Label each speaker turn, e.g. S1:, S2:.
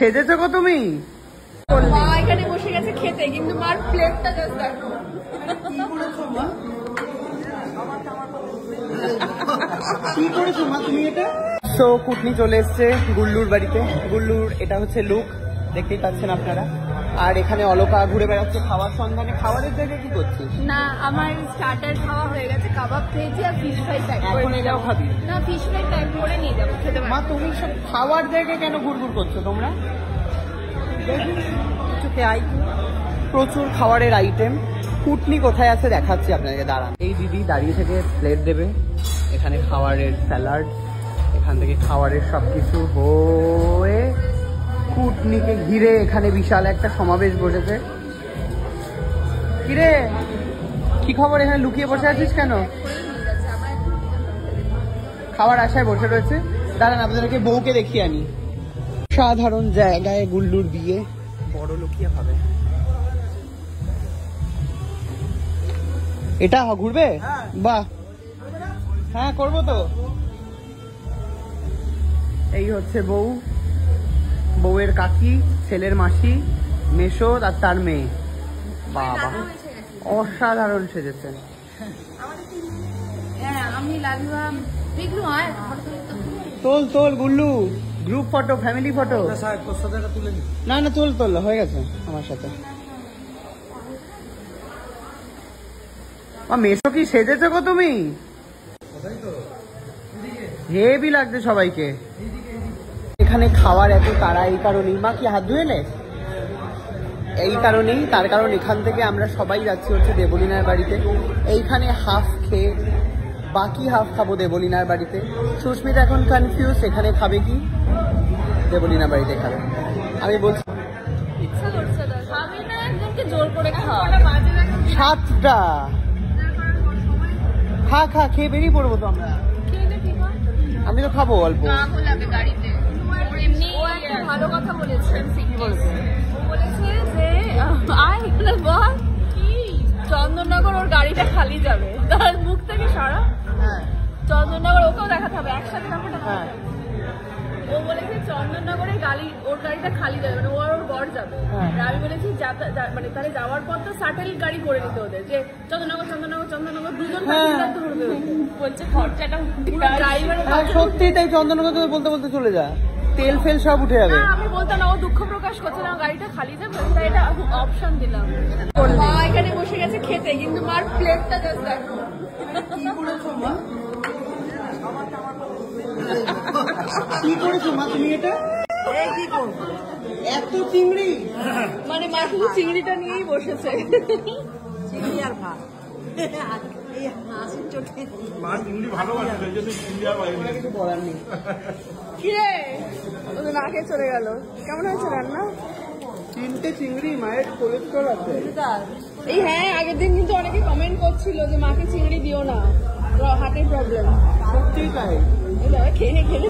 S1: সেজেছো গো তুমি?
S2: মা এখানে বসে গেছে খেতে, কিন্তু মার প্লেটটা জাস্ট দেখো।
S1: কি করেছো মা তুমি এটা? তো কুটনি চলে এসছে গুল্লুর বাড়িতে। গুল্লুর এটা হচ্ছে লুক, দেখতেই পাচ্ছেন আপনারা। আর এখানে অলকা ঘুরে বেড়াচ্ছে খাওয়ার সন্ধানে। খাবারের জায়গায় কি করছিস?
S2: না, আমার স্টার্টার খাওয়া হয়ে গেছে, কাবাব খেয়েছি আর ফিশ ফ্রাই প্যাক করে।
S1: এখন এটাও খাবি?
S2: না, ফিশ ফ্রাই প্যাক করে নিয়ে যাবো খেতে।
S1: মা তুমি সব খাওয়ার জায়গায় কেন ঘুরঘুর করছো তোমরা? প্রচুর খাবারের আইটেম। কুটনি কোথায় আছে দেখাচ্ছি আপনাকে, দাঁড়ান। এই দিদি দাঁড়িয়ে থেকে প্লেট দেবে। এখানে খাবারের স্যালাড, এখান থেকে খাবারের সবকিছু হয়ে কুটনিকে ঘিরে এখানে বিশাল একটা সমাবেশ বসেছে। কিরে কি খবর, এখানে লুকিয়ে বসে আছিস কেন? খাবার আশায় বসে রয়েছে। দাঁড়ান আপনাদেরকে বউকে দেখিয়ে আনি। সাধারণ জায়গায় গুল্লুর বিয়ে, বড় লোকিয়া ভাবে। এটা ঘুরবে? বাহ, হ্যাঁ করবো তো। এই হচ্ছে বউ, বউয়ের কাকি, ছেলের মাসি, মেশো আর তার মেয়ে। বাবা অসাধারণ সেজেছে।
S2: আমি লাগলাম দেখলু।
S1: তোল তোল Gullu, group photo, family photo. না না তোল তোল, হয়ে গেছে আমার সাথে। মেশো কি সেজেছো গো তুমি? হেভি লাগছে সবাইকে। এখানে খাওয়ার এত তাড়া এই কারণেই। মা কি হাত ধুয়ে নে? এই কারণেই, তার কারণ এখান থেকে আমরা সবাই যাচ্ছি হচ্ছে দেবলীনার বাড়িতে। এইখানে হাফ খেয়ে বাকি হাফ খাবো দেবলীনার বাড়িতে। সুস্মিতা এখন কনফিউজ, এখানে খাবে কি দেবলীনার বাড়িতে খাবে। আমি বলছি
S2: ইচ্ছা করছে না, খাবে না একজনকে জোর করে খাওয়া।
S1: 7টা খা খা, খেয়ে বেরিয়ে পড়বো তো আমরা। আমি তো খাবো অল্প।
S2: গাড়িতে ও একটা ভালো কথা বলেছে। ও বলেছে যে বল কি চন্দননগর ওর গাড়িটা খালি যাবে, তার মুখ থেকে সারা চন্দননগর ওকেও দেখাতে হবে একসাথে। ও বলেছে চন্দননগরে ওর গাড়িটা খালি যাবে, মানে ও আর ওর বর যাবে। আমি বলেছি মানে তাহলে যাওয়ার পর তো শাটেল গাড়ি করে নিতে ওদের, যে চন্দননগর চন্দননগর চন্দননগর দুজন ধরবে। বলছে খরচাটা ড্রাইভারের।
S1: সত্যি তাই, চন্দননগর বলতে বলতে চলে যা, তেল ফেল সব উঠে যাবে।
S2: আমি বলতাম না, ও দুঃখ প্রকাশ করছে না গাড়িটা খালি যাবে, তাই এটা অপশন দিলাম। মা এখানে বসে গেছে খেতে, কিন্তু মার প্লেটটা জাস্ট দেখো।
S1: কি করেছো মা তুমি এটা? কি করবো এত চিংড়ি?
S2: মানে মা শুধু চিংড়িটা নিয়েই বসেছে।
S3: চিংড়ি আর ভাত। এই হাসির চোখে
S4: মা চিংড়ি ভালোবাসে, এই জন্য চিংড়ি আর বাইরে
S1: কিছু বলার নেই।
S2: কিরে ওদের না খেয়ে চলে গেল। কেমন হয়েছে রান্না?
S1: 3টে চিংড়ি, মায়ের কোলেস্ট্রল আছে।
S2: এই হ্যাঁ, আগের দিন কিন্তু অনেকে কমেন্ট করছিল যে মাকে চিংড়ি দিও না, হার্টের প্রবলেম।
S1: সত্যি তাই।
S2: খেয়ে খেলে